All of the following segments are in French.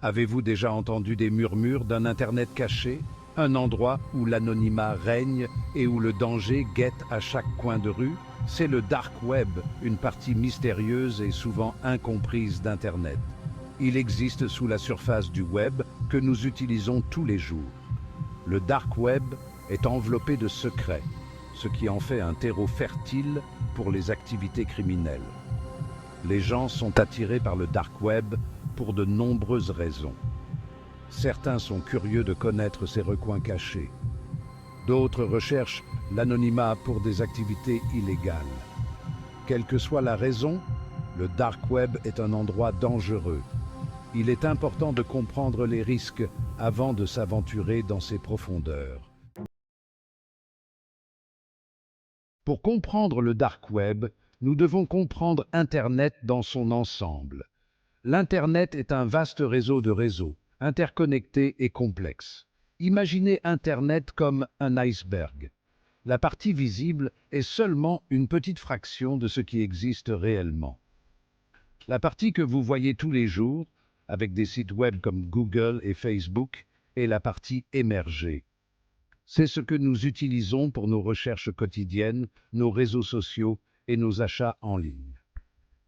Avez-vous déjà entendu des murmures d'un Internet caché? Un endroit où l'anonymat règne et où le danger guette à chaque coin de rue? C'est le Dark Web, une partie mystérieuse et souvent incomprise d'Internet. Il existe sous la surface du web que nous utilisons tous les jours. Le Dark Web est enveloppé de secrets, ce qui en fait un terreau fertile pour les activités criminelles. Les gens sont attirés par le Dark Web pour de nombreuses raisons. Certains sont curieux de connaître ces recoins cachés. D'autres recherchent l'anonymat pour des activités illégales. Quelle que soit la raison, le Dark Web est un endroit dangereux. Il est important de comprendre les risques avant de s'aventurer dans ses profondeurs. Pour comprendre le Dark Web, nous devons comprendre Internet dans son ensemble. L'Internet est un vaste réseau de réseaux, interconnectés et complexes. Imaginez Internet comme un iceberg. La partie visible est seulement une petite fraction de ce qui existe réellement. La partie que vous voyez tous les jours, avec des sites web comme Google et Facebook, est la partie émergée. C'est ce que nous utilisons pour nos recherches quotidiennes, nos réseaux sociaux et nos achats en ligne.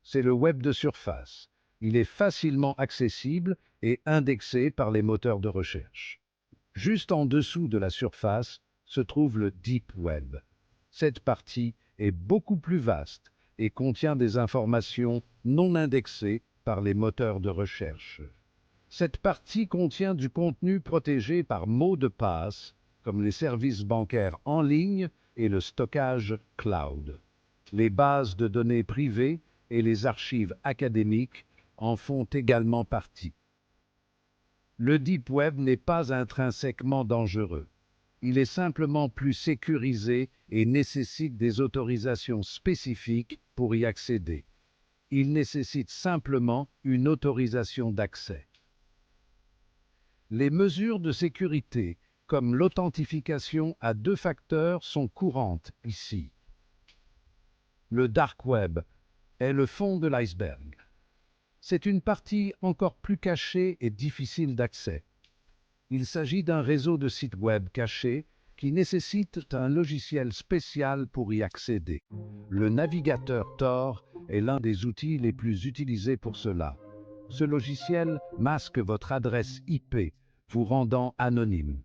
C'est le web de surface. Il est facilement accessible et indexé par les moteurs de recherche. Juste en dessous de la surface se trouve le Deep Web. Cette partie est beaucoup plus vaste et contient des informations non indexées par les moteurs de recherche. Cette partie contient du contenu protégé par mots de passe, comme les services bancaires en ligne et le stockage cloud. Les bases de données privées et les archives académiques en font également partie. Le Deep Web n'est pas intrinsèquement dangereux. Il est simplement plus sécurisé et nécessite des autorisations spécifiques pour y accéder. Il nécessite simplement une autorisation d'accès. Les mesures de sécurité, comme l'authentification à 2 facteurs, sont courantes ici. Le Dark Web est le fond de l'iceberg. C'est une partie encore plus cachée et difficile d'accès. Il s'agit d'un réseau de sites web cachés qui nécessite un logiciel spécial pour y accéder. Le navigateur Tor est l'un des outils les plus utilisés pour cela. Ce logiciel masque votre adresse IP, vous rendant anonyme.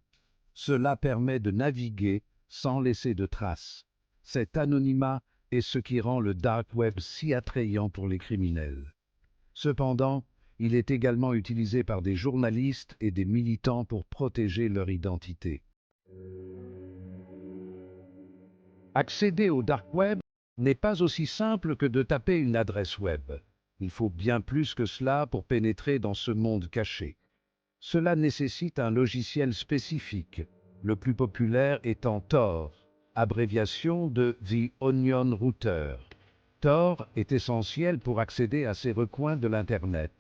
Cela permet de naviguer sans laisser de traces. Cet anonymat est ce qui rend le Dark Web si attrayant pour les criminels. Cependant, il est également utilisé par des journalistes et des militants pour protéger leur identité. Accéder au Dark Web n'est pas aussi simple que de taper une adresse web. Il faut bien plus que cela pour pénétrer dans ce monde caché. Cela nécessite un logiciel spécifique, le plus populaire étant Tor, abréviation de The Onion Router. Tor est essentiel pour accéder à ces recoins de l'Internet.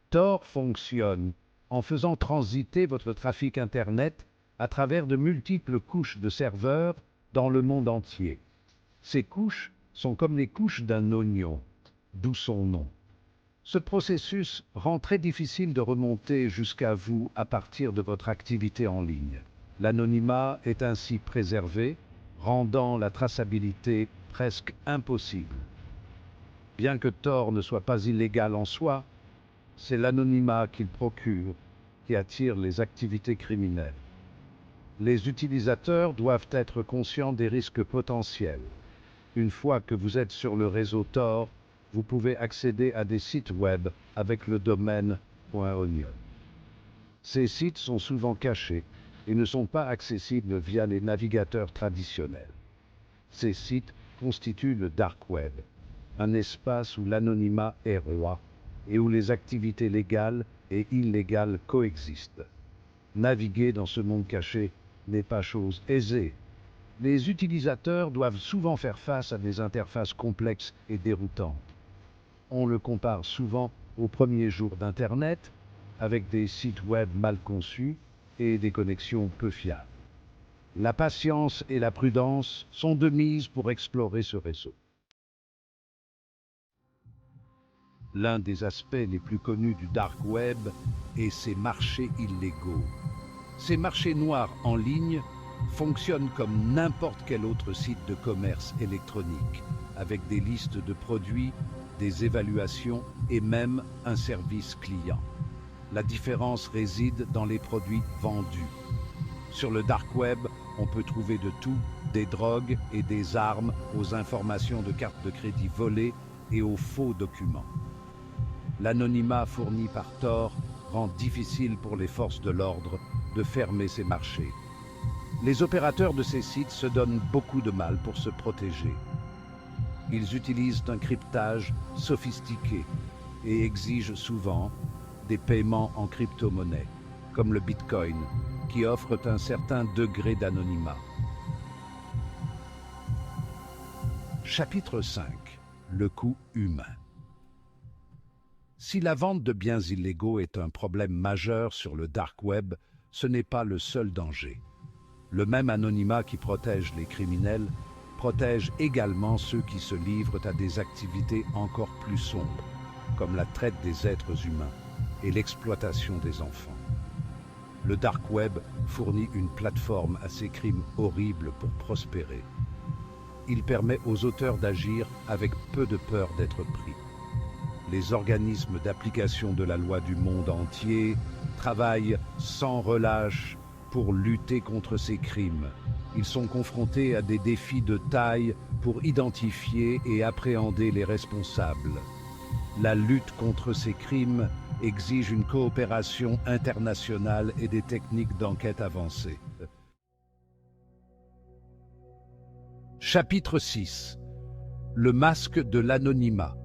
Tor fonctionne en faisant transiter votre trafic Internet à travers de multiples couches de serveurs dans le monde entier. Ces couches sont comme les couches d'un oignon, d'où son nom. Ce processus rend très difficile de remonter jusqu'à vous à partir de votre activité en ligne. L'anonymat est ainsi préservé, rendant la traçabilité presque impossible. Bien que Tor ne soit pas illégal en soi, c'est l'anonymat qu'il procure qui attire les activités criminelles. Les utilisateurs doivent être conscients des risques potentiels. Une fois que vous êtes sur le réseau Tor, vous pouvez accéder à des sites web avec le domaine .onion. Ces sites sont souvent cachés et ne sont pas accessibles via les navigateurs traditionnels. Ces sites constituent le Dark Web, un espace où l'anonymat est roi et où les activités légales et illégales coexistent. Naviguer dans ce monde caché n'est pas chose aisée. Les utilisateurs doivent souvent faire face à des interfaces complexes et déroutantes. On le compare souvent aux premiers jours d'Internet, avec des sites web mal conçus et des connexions peu fiables. La patience et la prudence sont de mise pour explorer ce réseau. L'un des aspects les plus connus du dark web est ses marchés illégaux. Ces marchés noirs en ligne fonctionnent comme n'importe quel autre site de commerce électronique, avec des listes de produits, des évaluations et même un service client. La différence réside dans les produits vendus. Sur le dark web, on peut trouver de tout, des drogues et des armes aux informations de cartes de crédit volées et aux faux documents. L'anonymat fourni par Tor rend difficile pour les forces de l'ordre de fermer ces marchés. Les opérateurs de ces sites se donnent beaucoup de mal pour se protéger. Ils utilisent un cryptage sophistiqué et exigent souvent des paiements en crypto-monnaie, comme le Bitcoin, qui offrent un certain degré d'anonymat. Chapitre 5. Le coût humain. Si la vente de biens illégaux est un problème majeur sur le dark web, ce n'est pas le seul danger. Le même anonymat qui protège les criminels protège également ceux qui se livrent à des activités encore plus sombres, comme la traite des êtres humains et l'exploitation des enfants. Le dark web fournit une plateforme à ces crimes horribles pour prospérer. Il permet aux auteurs d'agir avec peu de peur d'être pris. Les organismes d'application de la loi du monde entier travaillent sans relâche pour lutter contre ces crimes. Ils sont confrontés à des défis de taille pour identifier et appréhender les responsables. La lutte contre ces crimes exige une coopération internationale et des techniques d'enquête avancées. Chapitre 6. Le masque de l'anonymat.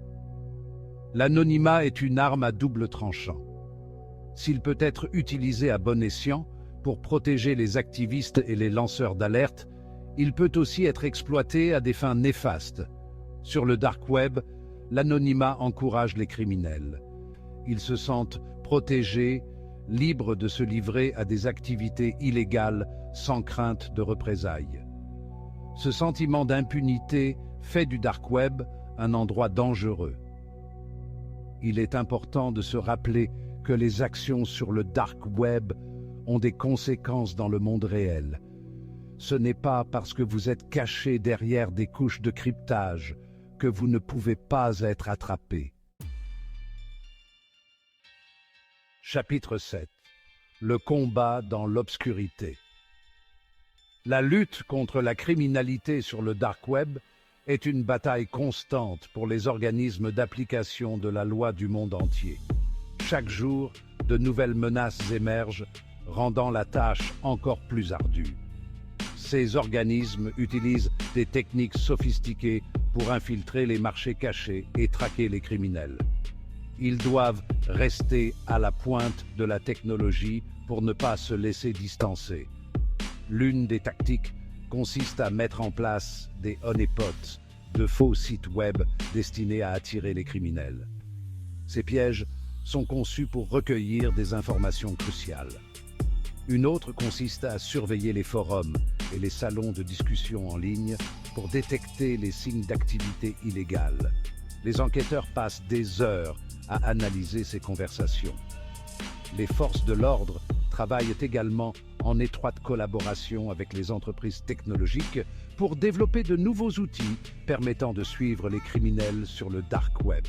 L'anonymat est une arme à double tranchant. S'il peut être utilisé à bon escient pour protéger les activistes et les lanceurs d'alerte, il peut aussi être exploité à des fins néfastes. Sur le dark web, l'anonymat encourage les criminels. Ils se sentent protégés, libres de se livrer à des activités illégales sans crainte de représailles. Ce sentiment d'impunité fait du dark web un endroit dangereux. Il est important de se rappeler que les actions sur le dark web ont des conséquences dans le monde réel. Ce n'est pas parce que vous êtes caché derrière des couches de cryptage que vous ne pouvez pas être attrapé. Chapitre 7. Le combat dans l'obscurité. La lutte contre la criminalité sur le dark web est une bataille constante pour les organismes d'application de la loi du monde entier. Chaque jour, de nouvelles menaces émergent, rendant la tâche encore plus ardue. Ces organismes utilisent des techniques sophistiquées pour infiltrer les marchés cachés et traquer les criminels. Ils doivent rester à la pointe de la technologie pour ne pas se laisser distancer. L'une des tactiques consiste à mettre en place des honeypots, de faux sites web destinés à attirer les criminels. Ces pièges sont conçus pour recueillir des informations cruciales. Une autre consiste à surveiller les forums et les salons de discussion en ligne pour détecter les signes d'activité illégale. Les enquêteurs passent des heures à analyser ces conversations. Les forces de l'ordre travaillent également en étroite collaboration avec les entreprises technologiques pour développer de nouveaux outils permettant de suivre les criminels sur le dark web.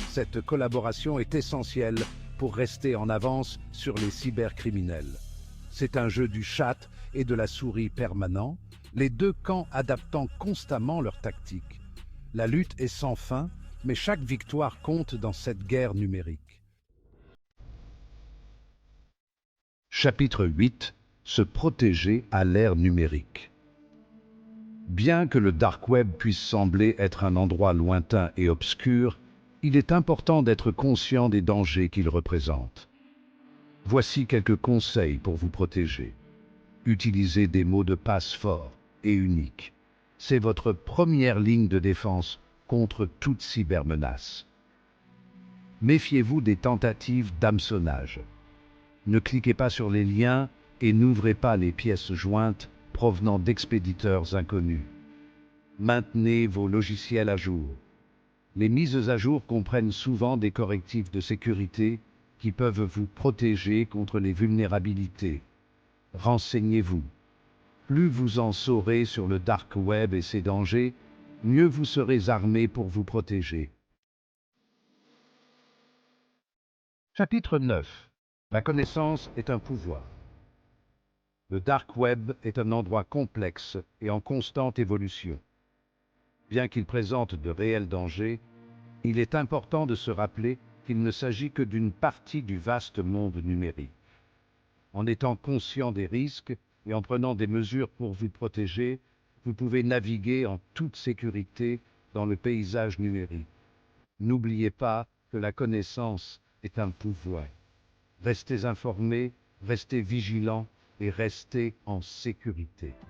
Cette collaboration est essentielle pour rester en avance sur les cybercriminels. C'est un jeu du chat et de la souris permanent, les deux camps adaptant constamment leurs tactiques. La lutte est sans fin, mais chaque victoire compte dans cette guerre numérique. Chapitre 8. Se protéger à l'ère numérique. Bien que le dark web puisse sembler être un endroit lointain et obscur, il est important d'être conscient des dangers qu'il représente. Voici quelques conseils pour vous protéger. Utilisez des mots de passe forts et uniques. C'est votre première ligne de défense contre toute cybermenace. Méfiez-vous des tentatives d'hameçonnage. Ne cliquez pas sur les liens et n'ouvrez pas les pièces jointes provenant d'expéditeurs inconnus. Maintenez vos logiciels à jour. Les mises à jour comprennent souvent des correctifs de sécurité qui peuvent vous protéger contre les vulnérabilités. Renseignez-vous. Plus vous en saurez sur le dark web et ses dangers, mieux vous serez armé pour vous protéger. Chapitre 9. La connaissance est un pouvoir. Le dark web est un endroit complexe et en constante évolution. Bien qu'il présente de réels dangers, il est important de se rappeler qu'il ne s'agit que d'une partie du vaste monde numérique. En étant conscient des risques et en prenant des mesures pour vous protéger, vous pouvez naviguer en toute sécurité dans le paysage numérique. N'oubliez pas que la connaissance est un pouvoir. Restez informés, restez vigilants et restez en sécurité.